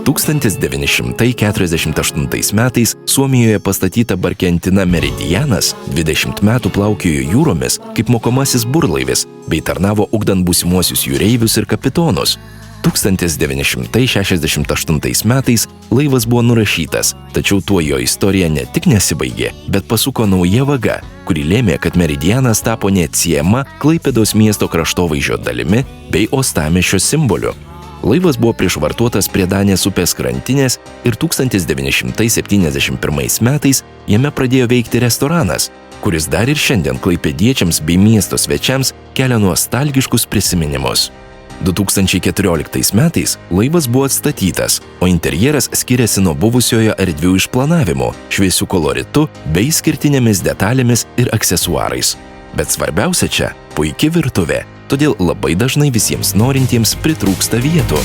1948 metais Suomijoje pastatyta Barkentina Meridianas 20 metų plaukiojo jūromis kaip mokomasis burlaivis bei tarnavo ugdant būsimuosius jūreivius ir kapitonus. 1968 metais laivas buvo nurašytas, tačiau tuo jo istorija ne tik nesibaigė, bet pasuko nauja vaga, kuri lėmė, kad Meridianas tapo neatsiejama Klaipėdos miesto kraštovaizdžio dalimi bei uostamiesčio simboliu. Laivas buvo prišvartuotas prie Danės upės krantinės ir 1971 metais jame pradėjo veikti restoranas, kuris dar ir šiandien klaipėdiečiams bei miesto svečiams kelia nostalgiškus prisiminimus. 2014 metais laivas buvo atstatytas, o interjeras skiriasi nuo buvusiojo erdvių išplanavimu, šviesiu koloritu bei išskirtinėmis detalėmis ir aksesuarais. Bet svarbiausia čia – puiki virtuvė, todėl labai dažnai visiems norintiems pritrūksta vietų.